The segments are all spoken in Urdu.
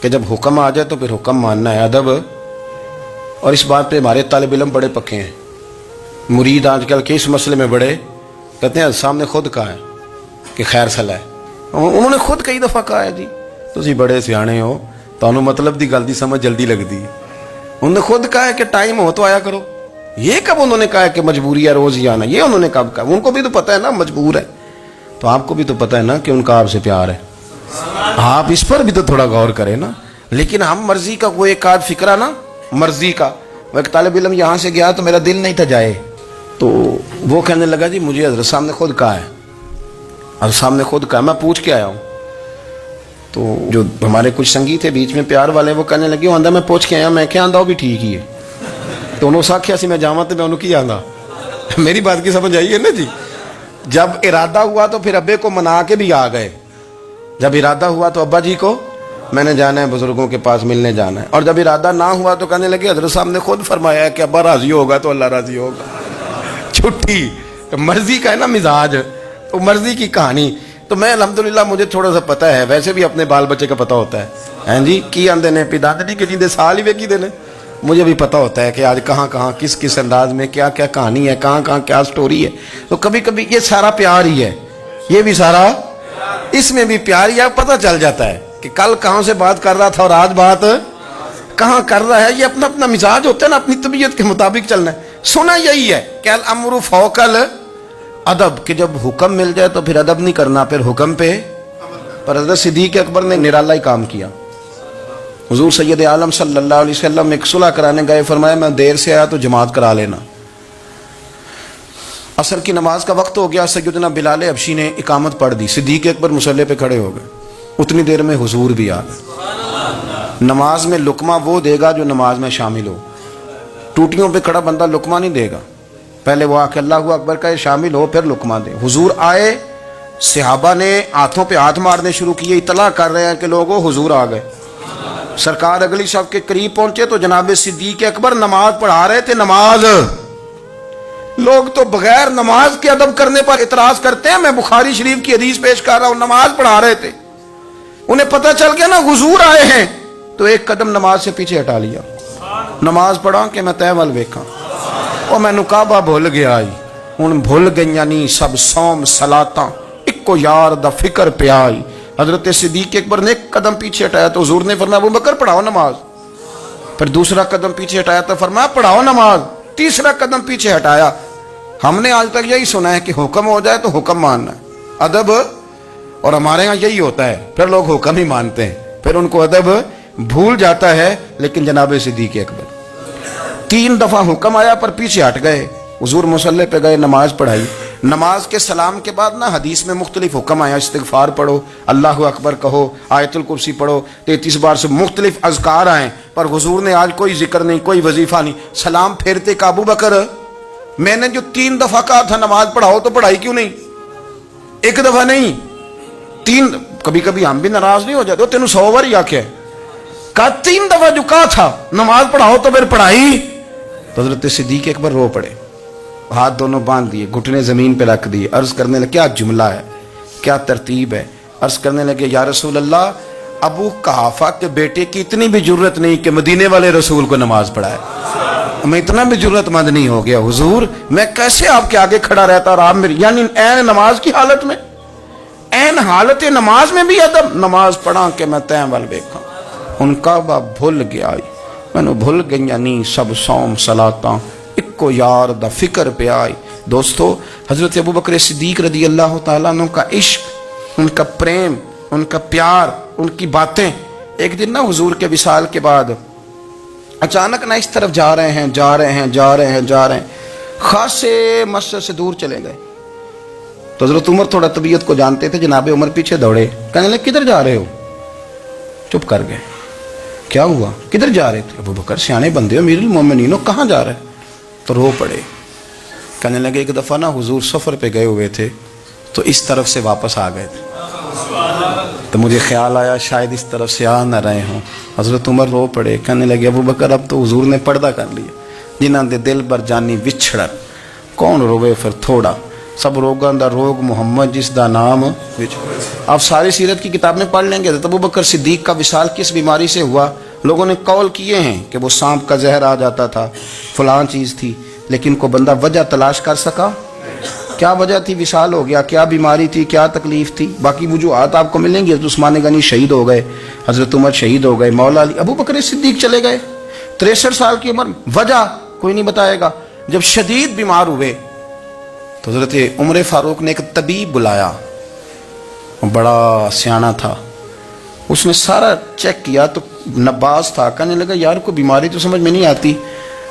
کہ جب حکم آ جائے تو پھر حکم ماننا ہے، ادب. اور اس بات پہ ہمارے طالب علم بڑے پکے ہیں. مرید آج کل کے اس مسئلے میں بڑے کہتے ہیں صاحب نے خود کہا ہے کہ خیر صلاح ہے. انہوں نے خود کئی دفعہ کہا ہے جی تسی بڑے سیانے ہو، تانوں مطلب دی گل دی سمجھ جلدی لگتی ہے. انہوں نے خود کہا ہے کہ ٹائم ہو تو آیا کرو. یہ کب انہوں نے کہا ہے کہ مجبوری ہے روز ہی آنا؟ یہ انہوں نے کب کہا؟ ان کو بھی تو پتہ ہے نا مجبور ہے. تو آپ کو بھی تو پتہ ہے نا کہ ان کا آپ سے پیار ہے. آپ اس پر بھی تو تھوڑا غور کریں نا. لیکن ہم مرضی کا وہ ایک آدھ فکرہ نا، مرضی کا. وہ ایک طالب علم یہاں سے گیا تو میرا دل نہیں تھا جائے، تو وہ کہنے لگا جی مجھے حضرت صاحب نے خود کہا ہے، حضرت صاحب نے خود کہا. میں پوچھ کے آیا ہوں. تو جو ہمارے کچھ سنگی تھے بیچ میں پیار والے، وہ کہنے لگے آندہ میں پوچھ کے آیا. میں کیا آندہ وہ بھی ٹھیک ہی ہے. تو انہوں ساکھیا سی میں جاواں تو میں انہوں کی آندہ. میری بات کی سمجھ آئی ہے نا جی. جب ارادہ ہوا تو پھر ابے کو منا کے بھی آ گئے. جب ارادہ ہوا تو ابا جی کو میں نے جانا ہے، بزرگوں کے پاس ملنے جانا ہے. اور جب ارادہ نہ ہوا تو کہنے لگے حضرت صاحب نے خود فرمایا ہے کہ ابا راضی ہوگا تو اللہ راضی ہوگا. چھٹی مرضی کا ہے نا مزاج، تو مرضی کی کہانی. تو میں الحمدللہ مجھے تھوڑا سا پتہ ہے، ویسے بھی اپنے بال بچے کا پتہ ہوتا ہے. ہیں جی کی آندے نے پیداندی کے جیندے سال ہی ویکھی دے نے. مجھے بھی پتہ ہوتا ہے کہ آج کہاں کہاں کس کس انداز میں کیا کیا کہانی ہے، کہاں کہاں کیا سٹوری ہے. تو کبھی کبھی یہ سارا پیار ہی ہے، یہ بھی سارا اس میں بھی پیار ہی ہے. پتہ چل جاتا ہے کہ کل کہاں سے بات کر رہا تھا اور آج بات کہاں کر رہا ہے. یہ اپنا اپنا مزاج ہوتا ہے نا، اپنی طبیعت کے مطابق چلنا ہے. سنا یہی ہے کہ الامر فوق الادب، کہ جب حکم مل جائے تو پھر ادب نہیں کرنا، پھر حکم پہ. پر حضرت صدیق اکبر نے نرالا ہی کام کیا. حضور سید عالم صلی اللہ علیہ وسلم ایک صلح کرانے گئے، فرمایا میں دیر سے آیا تو جماعت کرا لینا. عصر کی نماز کا وقت ہو گیا، سیدنا بلال حبشی نے اقامت پڑھ دی. صدیق اکبر مصلی پہ کھڑے ہو گئے. اتنی دیر میں حضور بھی آ گئے. نماز میں لقمہ وہ دے گا جو نماز میں شامل ہو. ٹوٹیوں پہ کھڑا بندہ لقمہ نہیں دے گا، پہلے وہ آ کے اللہ اکبر کا شامل ہو پھر لقمہ دے. حضور آئے، صحابہ نے ہاتھوں پہ ہاتھ مارنے شروع کیے، اطلاع کر رہے ہیں کہ لوگوں حضور آ گئے. سرکار اگلی صف کے قریب پہنچے تو جناب صدیق اکبر نماز پڑھا رہے تھے. نماز لوگ تو بغیر نماز کے ادب کرنے پر اعتراض کرتے ہیں. میں بخاری شریف کی حدیث پیش کر رہا ہوں، نماز پڑھا رہے تھے. انہیں پتہ چل گیا نا حضور آئے ہیں، تو ایک قدم نماز سے پیچھے ہٹا لیا. نماز پڑھا کہ میں تے ول ویکھاں، او میں کعبہ بھول گیا آئی. ہن بھول گئیاں نہیں سب صوم صلاتاں، اکو یار دا فکر پہ آئی. حضرت صدیق اکبر نے ایک قدم پیچھے ہٹایا تو حضور نے فرمایا ابو بکر پڑھاؤ نماز. پھر دوسرا قدم پیچھے ہٹایا تو فرمایا پڑھاؤ نماز. تیسرا قدم پیچھے ہٹایا. ہم نے آج تک یہی سنا ہے کہ حکم ہو جائے تو حکم ماننا ہے، ادب. اور ہمارے ہاں یہی ہوتا ہے، پھر لوگ حکم ہی مانتے ہیں، پھر ان کو ادب بھول جاتا ہے. لیکن جناب صدیق اکبر 3 دفعہ حکم آیا پر پیچھے ہٹ گئے. حضور مصلی پہ گئے، نماز پڑھائی. نماز کے سلام کے بعد نا حدیث میں مختلف حکم آیا، استغفار پڑھو، اللہ اکبر کہو، آیت الکرسی پڑھو، 33 بار سے مختلف اذکار آئیں. پر حضور نے آج کوئی ذکر نہیں، کوئی وظیفہ نہیں. سلام پھیرتے کہ ابو بکر میں نے جو 3 دفعہ کہا تھا نماز پڑھاؤ تو پڑھائی کیوں نہیں؟ ایک دفعہ نہیں 3. کبھی کبھی ہم بھی ناراض نہیں ہو جاتے، تینوں 100 بار ہی آکھیا ہے، کہا 3 دفعہ جو کہا تھا نماز پڑھاؤ تو پھر پڑھائی. تو حضرت صدیق اکبر رو پڑے، ہاتھ دونوں باندھ دیے، گھٹنے زمین پہ رکھ دیے. عرض کرنے لگے کیا جملہ ہے، کیا ترتیب ہے. عرض کرنے لگے یا رسول اللہ، ابو قحافہ کے بیٹے کی اتنی بھی جرت نہیں کہ مدینے والے رسول کو نماز پڑھائے. میں اتنا بھی جرت مند نہیں ہو گیا حضور، میں کیسے آپ کے آگے کھڑا رہتا اور آپ میری، یعنی این نماز کی حالت میں، این حالت نماز میں بھی ادب. نماز پڑھا کہ میں تین ول ویکھاں. ان کعبہ بھول گیا، میں نے بھول گئی نہیں سب صوم صلاتاں، اکو یار دا فکر پہ آئی. دوستو حضرت ابو بکر صدیق رضی اللہ تعالیٰ عنہ کا عشق، ان کا پریم، ان کا پیار، ان کی باتیں. ایک دن نا حضور کے وصال کے بعد اچانک نہ اس طرف جا رہے ہیں، خاصے مسجد سے دور چلے گئے. تو حضرت عمر تھوڑا طبیعت کو جانتے تھے، جناب عمر پیچھے دوڑے، کہنے لگے کدھر جا رہے ہو؟ چپ کر گئے. کیا ہوا، کدھر جا رہے تھے؟ ابو بکر سیانے بندے ہو، امیر المومنین ہو، کہاں جا رہے؟ تو رو پڑے. کہنے لگے ایک دفعہ نا حضور سفر پہ گئے ہوئے تھے تو اس طرف سے واپس آ گئے تھے، تو مجھے خیال آیا شاید اس طرف سے آ نہ رہے ہوں. حضرت عمر رو پڑے. کہنے لگے ابو بکر اب تو حضور نے پردہ کر لیا، جنہاں دے دل بر جانی وچھڑن، کون روے پھر تھوڑا. سب روگاں دا روگ محمد جس دا نام. آپ ساری سیرت کی کتاب میں پڑھ لیں گے. ابو بکر صدیق کا وصال کس بیماری سے ہوا؟ لوگوں نے قول کیے ہیں کہ وہ سانپ کا زہر آ جاتا تھا، فلاں چیز تھی، لیکن کوئی بندہ وجہ تلاش کر سکا؟ کیا وجہ تھی وصال ہو گیا؟ کیا بیماری تھی؟ کیا تکلیف تھی؟ باقی وجوہات آپ کو ملیں گی. حضرت عثمان غنی شہید ہو گئے، حضرت عمر شہید ہو گئے، مولا علی، ابو بکر صدیق چلے گئے 63 سال کی عمر. وجہ کوئی نہیں بتائے گا. جب شدید بیمار ہوئے تو حضرت عمر فاروق نے ایک طبیب بلایا، بڑا سیانا تھا. اس نے سارا چیک کیا تو نباز تھا. کہنے لگا یار کوئی بیماری تو سمجھ میں نہیں آتی.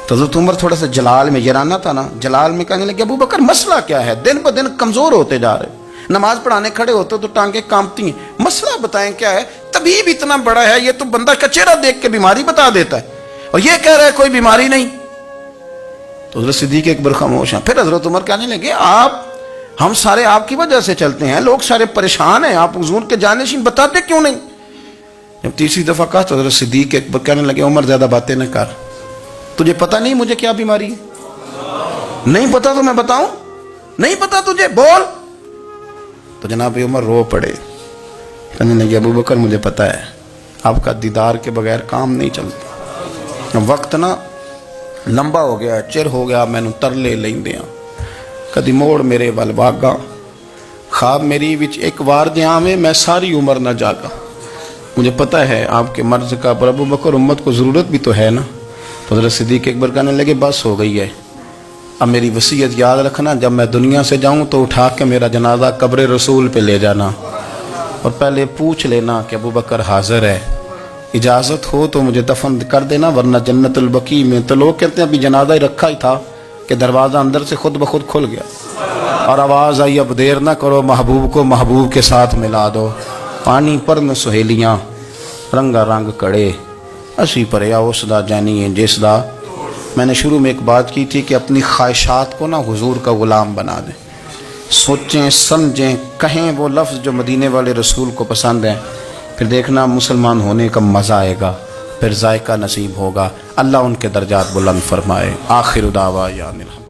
تو حضرت عمر تھوڑا سا جلال میں، یرانہ تھا نا، جلال میں کہنے لگے ابو بکر مسئلہ کیا ہے؟ دن بہ دن کمزور ہوتے جا رہے، نماز پڑھانے کھڑے ہوتے تو ٹانگیں کانپتی ہیں، مسئلہ بتائیں کیا ہے؟ طبیب اتنا بڑا ہے، یہ تو بندہ کا چہرہ دیکھ کے بیماری بتا دیتا ہے، اور یہ کہہ رہا ہے کوئی بیماری نہیں. تو حضرت صدیق ایک بار خاموش ہیں. پھر حضرت عمر کہنے لگے ہم سارے آپ کی وجہ سے چلتے ہیں، لوگ سارے پریشان ہیں، آپ حضور کے جانشین بتاتے کیوں نہیں؟ جب تیسری دفعہ کہا تو حضرت صدیق ایک بار کہنے لگے عمر زیادہ باتیں نہ کر، تجھے پتہ نہیں مجھے کیا بیماری ہے؟ نہیں پتا تو میں بتاؤں؟ نہیں پتا تجھے؟ بول. تو جناب عمر رو پڑے. کہنے لگے ابو بکر مجھے پتا ہے، آپ کا دیدار کے بغیر کام نہیں چلتا. وقت نا لمبا ہو گیا، چر ہو گیا، میں ترلے لیندیاں کدی موڑ میرے ول واگا، خواب میری وچ ایک وار دیاں میں ساری عمر نہ جاگا. مجھے پتہ ہے آپ کے مرض کا، پر ابو بکر امت کو ضرورت بھی تو ہے نا. تو حضرت صدیق ایک بار کہنے لگے بس ہو گئی ہے، اب میری وصیت یاد رکھنا، جب میں دنیا سے جاؤں تو اٹھا کے میرا جنازہ قبر رسول پہ لے جانا، اور پہلے پوچھ لینا کہ ابو بکر حاضر ہے، اجازت ہو تو مجھے دفن کر دینا، ورنہ جنت البقیع میں. تو لوگ کہتے ہیں ابھی جنازہ ہی رکھا ہی تھا کہ دروازہ اندر سے خود بخود کھل گیا، اور آواز آئی اب دیر نہ کرو، محبوب کو محبوب کے ساتھ ملا دو. پانی پر میں سہیلیاں رنگا رنگ کڑے، اسی پریا اس دا جانی ہے جس دا. میں نے شروع میں ایک بات کی تھی کہ اپنی خواہشات کو نا حضور کا غلام بنا دیں، سوچیں سمجھیں کہیں وہ لفظ جو مدینے والے رسول کو پسند ہیں، پھر دیکھنا مسلمان ہونے کا مزہ آئے گا، پھر ذائقہ نصیب ہوگا. اللہ ان کے درجات بلند فرمائے. آخر دعوانا الحمد.